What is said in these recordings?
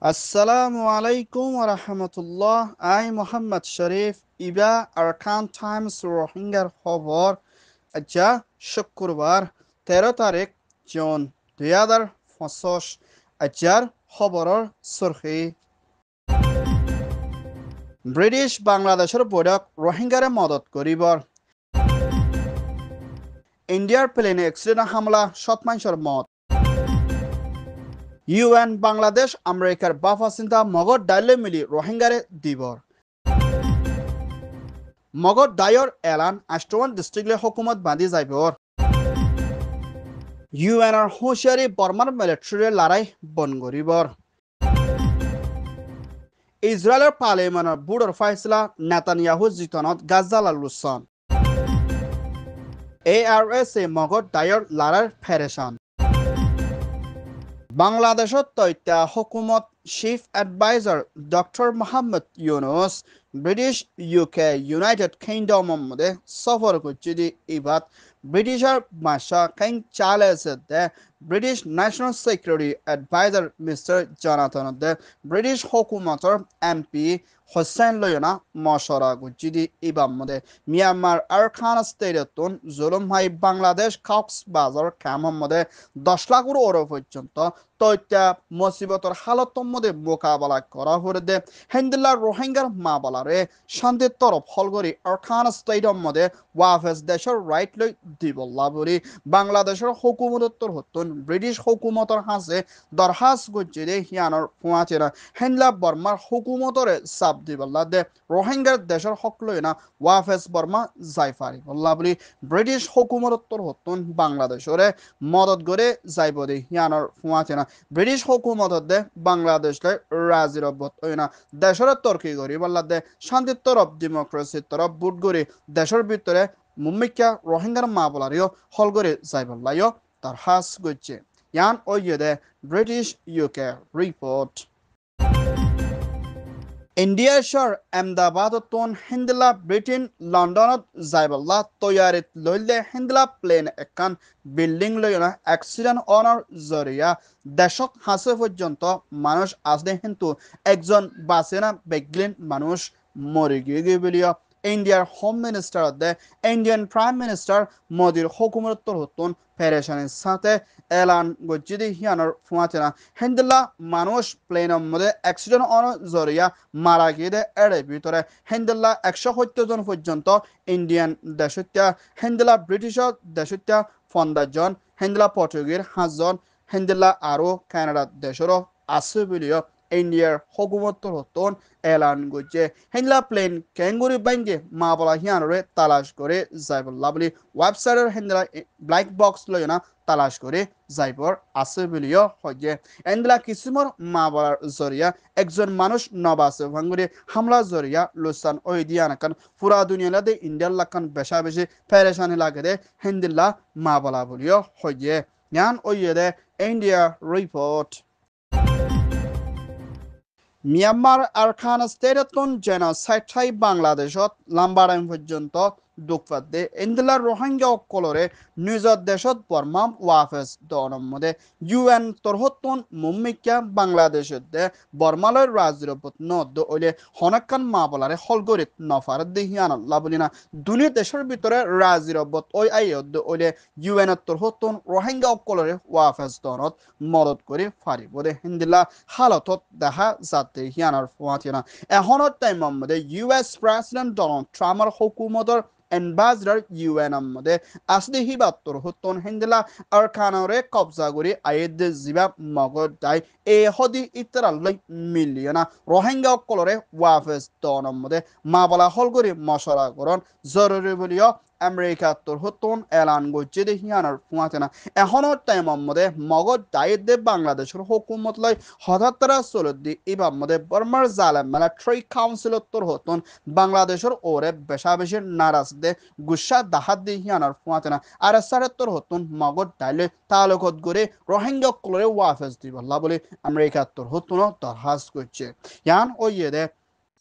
Assalamu alaikum wa rahmatullah. I Muhammad Sharif Iba Arkan Times Rohingya খবর আচ্ছা শুক্রবার 13 তারিখ জুন 2025 আচ্ছার খবৰৰ সুরখি ব্রিটিশ বাংলাদেশের বৈঠক রোহিঙ্গারে মদত করিবৰ ইন্ডিয়ার প্লেনে এক্সিডেন্ট হামলা 7 মানুষের মত ইউএন বাংলাদেশ আমেরিকার বাফা চিন্তা মগর ডাইলে মিলি রোহিঙ্গারে দিবৰ মগর দায়র এলান আষ্টমান ডিস্ট্রিক্টে হুকুমত বাঁধি যাইবৰ ইউএনৰ হুঁশিয়ারি বর্মার মিলিটারির লড়াই বন করিবৰ ইসরায়েলের পার্লিয়ামেন্টের বুড়োর ফাইসলা নেতানিয়াহু জিতনত গাজ্জাল লুসন ARSA মগর দায়র লড়ার ফেরেশান বাংলাদেশত তথ্য হুকুমত chief adviser doctor Muhammad Yunus British UK United Kingdom মধ্যে সফর করছে ইবাদ ব্রিটিশের ভাষা কেন চালেছে the British National Security Adviser mister Jonathan the British হুকুমতর এমপি হোসেন লয়না মশরা করছে ইবাম মধ্যে মিয়ানমার আরখান স্টেটন জুলুম হাই বাংলাদেশ কক্সবাজার ক্যাম্প মধ্যে 10 লাখের ওর পর্যন্ত তথ্য মুসিবতর হালতর মধ্যে মোকাবেলা করা হরে দে হেন্দিল্লা রোহিঙ্গার মা বলারে শান্তির তরফ হলগরি আরখান স্টেটর মধ্যে ওয়াফেস দেশের রাইট লই দিবল্লা বলি বাংলাদেশের হুকুমতর হতন ব্রিটিশ হুকুমতর হাসে দরহাস করছে দে হিয়ানোর ফুয়াছে না হেন্দিল্লা বর্মার হুকুমতরে সাব দিবল্লা দে রোহিঙ্গার দেশের হক লই না ওয়াফেস বর্মা যাইফারি বল্লা বলি ব্রিটিশ হুকুমতর হতন বাংলাদেশরে মদত করে যাইব দে হিয়ানোর ফুয়াছে না ব্রিটিশ হুকুমত দে বাংলাদেশ রাজির অব্বত ওই না দেশের তর্কি করি বল্লা দে শান্তির তরফ ডেমোক্রেসির তরফ বুট করি দেশের ভিতরে মুম্মিকা রোহিঙ্গার মা বলারিও হল করে যাই বললাইও তার হাস করছে ইয়ান ওই দে ব্রিটিশ ইউকে রিপোর্ট ইন্ডিয়ার শহর আহমেদাবাদতন হিন্দলা ব্রিটেন লন্ডনত যাইবল্লা তৈয়ারিত লইলে হিন্দলা প্লেন একান বিল্ডিং লইনা অ্যাক্সিডেন্ট অনার জরিয়া দেশক হাসে পর্যন্ত মানুষ আসলে কিন্তু একজন বাঁচে না বেগলিন মানুষ মরে গিয়ে বলিয়া ইন্ডিয়ার হোম মিনিস্টার দে ইন্ডিয়ান প্রাইম মিনিস্টার মোদির হুকুমতর হতুন পেরেশানির সাথে এলান গজ্জিদি হিয়ানোর ফুয়াচেনা হিন্দুল্লাহ মানুষ প্লেনের মধ্যে অ্যাক্সিডেন্ট অন জরিয়া মারা গিয়ে দে এর ভিতরে হিন্দুল্লাহ 170 জন পর্যন্ত ইন্ডিয়ান দেশত্যা হিন্দুল্লাহ ব্রিটিশর দেশত্যা 50 জন হিন্দুল্লাহ পর্তুগিজ 5 জন হিন্দুল্লাহ আরও কানাডা দেশেরও আছে বলিও ইন্ডিয়ার হুকুমতর হতন এলান করছে হিন্দলা প্লেন ক্যাঙ্গুরি ব্যাঙ্গে মা বলা হিয়ানরে তালাশ করে যাইবল্লা বলি ওয়েবসাইটের হিন্দলা ব্ল্যাক বক্স লয় না তালাশ করে যাইবর আছে বলিও হয়ে এন্দলা কিসিমর মা বলার জরিয়া একজন মানুষ নবাসে ভাঙ্গুরে হামলা জরিয়া লুসান ওই দিয়ানাকান পুরা দুনিয়াতে ইন্ডিয়ার লাকান বেশা বেশি পেরেশানি লাগে দে হিন্দিল্লা মা বলা বলিও হয়ে ইয়ান ওই দে India report Myanmar Arakan স্টেটতন genocide বাংলাদেশত লাম্বারাইম পর্যন্ত দুঃখপাতে ইন্দিলার রোহিঙ্গা অকলরে নিজর দেশত বর্মাম ওয়াফেস দনম মধ্যে ইউএন তরহতন মুম্মিকা বাংলাদেশের দে বর্মালয়ের রাজিরবত নদ ওইলে হনকান মা বলারে হলগরিত নফার দেহিয়ান লাবলি না দুনিয়া দেশের ভিতরে রাজিরবত ওই আইয়দ ওইলে ইউএন তরহতন রোহিঙ্গা অকলরে ওয়াফেস দনত মদত করে ফারিব দে হিন্দিলা হালতত দেখা যাতে হিয়ানার ফুয়াতিনা এখনত টাইমৰ মধ্যে ইউএস প্রেসিডেন্ট ডোনাল্ড ট্রাম্পের হুকুমতর এম্বাসডার ইউএন মধ্যে আসলি হিবাত্তর হতন হিন্দলা আরখানরে কবজা করে আয়েদ জিবা মগদ দাই এ হদি ইতরাল্লাই মিলিয়না রোহিঙ্গা কলরে ওয়াফেস দনম মধ্যে মা বলা হল করে মশলা করন জরুরি বলিও আমেরিকা তোর হতন এলান করছে দে হিয়ানার ফুয়াতে না এখনো টাইমের মধ্যে মগদ দায়ের দে বাংলাদেশের হুকুমত লয় হঠাৎ চলত দি এবার মধ্যে বর্মার জালেম মিলিটারি কাউন্সিল তোর হতন বাংলাদেশের ওরে বেশা বেশি নারাজ দে গুসা দাহাত দি হিয়ানার ফুয়াতে না আর সারে তোর হতন মগদ দাইলে তালুকত করে রোহিঙ্গা কলরে ওয়াফেস দিবল্লা বলে আমেরিকা তোর হতন দরহাস করছে ইয়ান ওই দে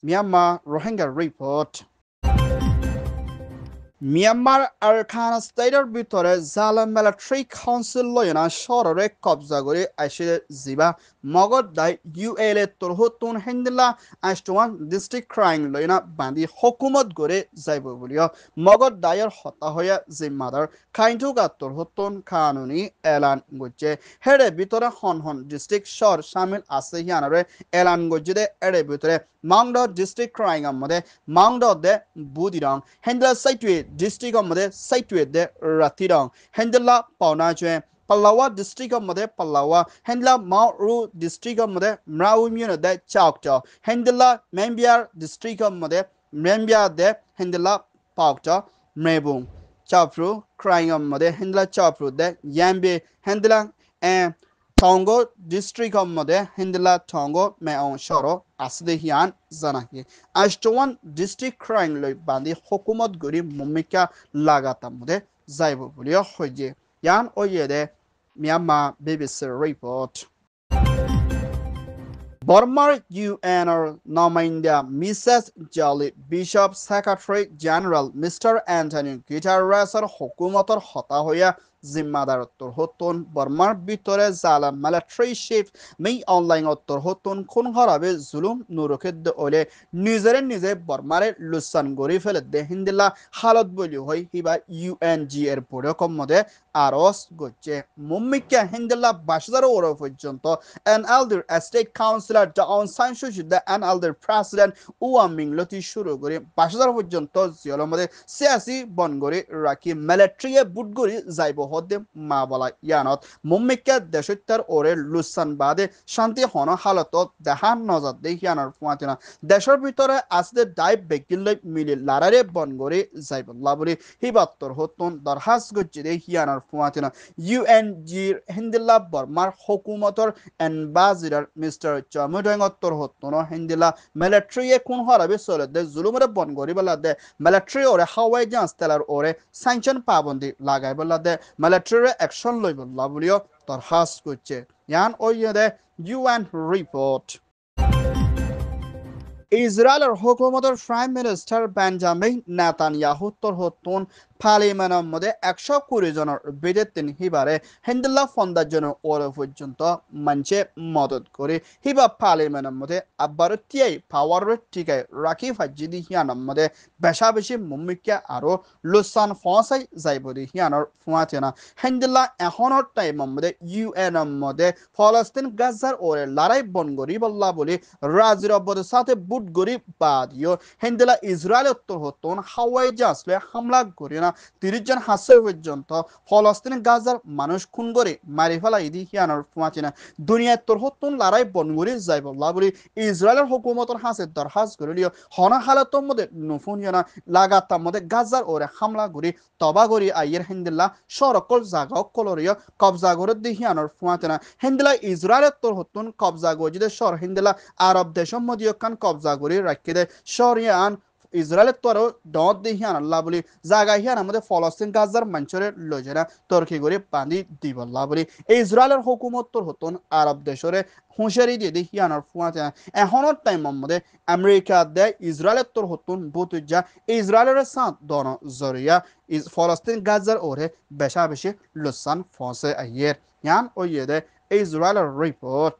Myanmar Rohingya report Myanmar Arakan স্টেটের ভিতরে জালাম মিলিটারি কাউন্সিল লয়না শহরে কবজা করে আসে জিবা মগদ দাই ইউএলএ তরহতুন হেন্দিলা আষ্টমান ডিস্ট্রিক্ট ক্রাইম লয়না বান্ধি হকুমত করে যাইব বলিও মগদ দায়ের হতা হইয়া জিম্মাদার খাইন্টুকা তরহতুন কানুনি এলান গজ্জে হেরে ভিতরে হন হন ডিস্ট্রিক্ট শহর সামিল আছে হিয়ানারে এলান গজ্জে দে এর ভিতরে মাংড ডিস্ট্রিক্ট ক্রাইম মধ্যে মাংড দে বুদিরং হেন্দিলা সাইটুয়ে ডিস্ট্রিক্ট মধ্যে সাইটুয়ে দে রাতিরং হেন্দিলা পাওনা চুয়ে Palawa district made Palawa Hendla Mauru district made Mrau Mune de Chawkta Hendla Membiar district made Membia de Hendla Paukta Mrebung Chapru crying made Hendla Chapru de Yambi Hendla and Tongo district made Hendla Tongo me on Shoro Asdehian Zanaki Ashtowan district crying loy bandi Hokumot Guri Mumika Lagata made Zaibo Bulio Hoje Yan Oyede Myanmar BBC report. Burma UNR Nominda Mrs. Jolly Bishop Secretary General Mr. Antonio Guterres Hukumator Hota Hoya জিম্মাদার উত্তর হতুন বর্মার ভিতরে জালা military sheep মেই online উত্তর হতুন কোন হরাবে জুলুম নুরকে ওলে নিজে বর্মারে Luschan গরি ফেলে দে হিন্দিলা হালত বলি হই হিবা ইউএনজি এর পড়ে কমদে আরস গচ্ছে মুম্মিকা হিন্দিলা 22,000 ওর পর্যন্ত এন এলডার স্টেট কাউন্সিলর ডাউন সাইন্স দা এন এলডার প্রেসিডেন্ট উয়ামিং লতি শুরু করে 22,000 পর্যন্ত জিয়ল মধ্যে সিয়াসি বনগরি রাখি মিলিটারি বুটগরি যাইব হদে মা বলা ইয়ানত মুম্মিকা দেশত্যার ওরে লুসান বাদে শান্তি হন হালত দেহান নজর দে ইয়ানর ফুয়াতিনা দেশের ভিতরে আসতে ডাইভ বেকিল মিলি লারারে বনগরি যাইব লাবরি হিবাত্তর হতুন দরহাস গজ্জি দে ইয়ানর ফুয়াতিনা ইউএনজি হিন্দিলা বর্মার হুকুমতর এম্বাসিডর মিস্টার চমুডঙ্গত্তর হতুন হিন্দিলা মিলিটারি কোন হরাবে চলে দে জুলুমরে বনগরি বলা দে মিলিটারি ওরে হাওয়াই জাহাজ তেলার ওরে স্যাংশন পাবন্দি লাগাই বলা দে মিলিটারি অ্যাকশন লইব লাবলিও দরহাস করছে ইয়ান ওইদে ইউএন রিপোর্ট ইসরায়েলের হুকুমতের প্রাইম মিনিস্টার বেঞ্জামিন নেতানিয়াহু তরহতুন পার্লিমেন্টের মধ্যে 120 জনের বিদেতিন হিবারে হিন্দিল্লা ফন্দার জন্য ওরে পর্যন্ত মঞ্চে মদত করে হিবা পার্লিমেন্টের মধ্যে আবার তিয়াই পাওয়ারের টিকায় রাখি ফাজিদি হিয়ানোর মধ্যে বেশা বেশি মুম্মিকা আরো লুসান ফসাই যাইবদি হিয়ানোর ফুয়াতেনা হিন্দিল্লা এখনের টাইমের মধ্যে ইউএনের মধ্যে ফলস্তিন গাজার ওরে লড়াই বনগরি বল্লা বলে রাজির অব্বদের সাথে বুট গরি বাদিও হিন্দিল্লা ইসরায়েল উত্তর হতন হাওয়াই জাহাজে হামলা করি না 30 জন হাসে পর্যন্ত ফলস্তিনের গাজার মানুষ খুন করে মারি ফেলা ইদি হিয়ানোর ফুয়াচিনা দুনিয়ার তোর হতুন লড়াই বনগরি যাইব লাবলি ইসরায়েলের হুকুমতর হাসে দরহাস করিলিও হনা হালাতর মধ্যে নুফুনিয়ানা লাগাতার মধ্যে গাজার ওরে হামলা করি তবা করি আইয়ের হিন্দিল্লা সরকল জাগাও কলরিও কবজা করে দি হিয়ানোর ফুয়াচিনা হিন্দিলা ইসরায়েলের তোর হতুন কবজা গজিদে সর হিন্দিলা আরব দেশের মধ্যে কান কবজা করি রাখি দে সরিয়ান ইসরায়েলের তোর ডট দি হিয়ান আল্লাহ বলি জায়গা হিয়ান আমাদের ফলস্তিন গাজার মঞ্চরে লজেনা তর্কি করে বান্ধি দিব আল্লাহ বলি এই ইসরায়েলের হুকুমত তোর হতুন আরব দেশরে হুঁশিয়ারি দিয়ে দি হিয়ানোর ফুয়াতে এখনের টাইম মধ্যে আমেরিকা দেয় ইসরায়েলের তোর হতুন বুতুজা ইসরায়েলের সাথ দন জরিয়া ফলস্তিন গাজার ওরে বেশা বেশি লুসান ফসে আইয়ের ইয়ান ওইয়ে দে ইসরায়েলের রিপোর্ট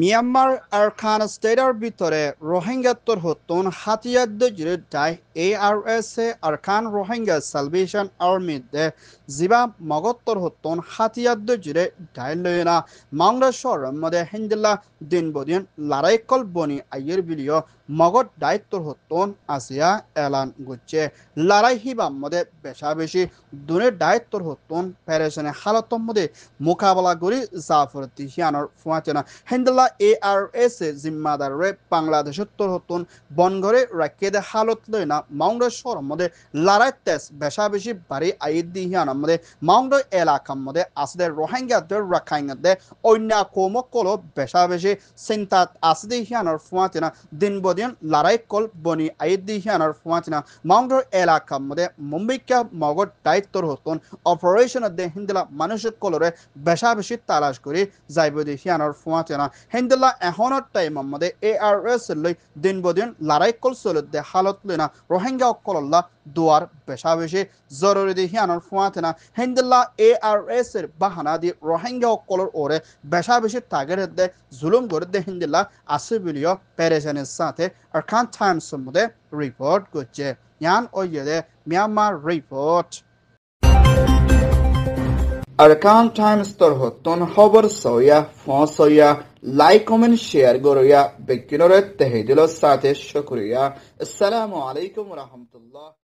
মিয়ানমার আরখান স্টেটের ভিতরে রোহিঙ্গাত্তর হতুন হাতিয়াদ্দ জিরে die ARSA Arakan Rohingya salvation army দে জিবা মগত্তর হতুন হাতিয়াদ্দ জিরে ডাই লয়না মাংরা শহরের মধ্যে হিন্দিল্লা দিন বদিন লড়াইকল বনি আইয়ের বিলিও মগত দায়িত্বর হতুন আসিয়া এলান গুচ্ছে লড়াই হিবাম মধ্যে বেশা বেশি দুনের দায়িত্বর হতুন প্যারেশনে হালতর মধ্যে মোকাবেলা করি জাফর তিহিয়ানোর ফুয়াচেনা হিন্দিল্লা ARSA জিম্মাদারে বাংলাদেশের তোর হতুন বনঘরে রাখিয়ে দে হালত লই না মাউন্ডের শহরের মধ্যে লড়াই তেজ বেশা বেশি বাড়ি আইদ দিহিয়ানোর মধ্যে মাউন্ডের এলাকার মধ্যে আসলে রোহিঙ্গাদের রাখাইঙ্গাদের অন্য কৌমকল বেশা বেশি চিন্তা আসদি হিয়ানোর ফুয়াচেনা দিন বদিন লড়াই কল বনি আইদ দিহিয়ানোর ফুয়াচেনা মাউন্ডের এলাকার মধ্যে মুম্বাইকা মগর দায়িত্বর হতুন অপারেশন দে হিন্দিলা মানুষের কলরে বেশা বেশি তালাশ করে যাইব দিহিয়ানোর ফুয়াচেনা হিন্দুল্লাহ এখনত টাইম মধ্যে ARS লই দিন বদিন লড়াই কল চলতে হালত লইনা রোহিঙ্গা অকল্লা দুয়ার বেশা বেশি জরুরি দি হিয়ানোর ফুয়াতে না হিন্দুল্লাহ ARS এর বাহানা দি রোহিঙ্গা অকলর ওরে বেশা বেশি টাগের দে জুলুম করে দে হিন্দুল্লাহ আসিবিলিও পেরেশানের সাথে আরকান টাইমস মধ্যে রিপোর্ট করছে ইয়ান ওইয়ে Myanmar report Arkan Times torhotton খবর সয়া ফসয়া লাইক কমেন্ট শেয়ার গরয়া বেকিনরে তেহেদিল সাথে শুকরিয়া আসসালামু আলাইকুম ওয়া রাহমাতুল্লাহ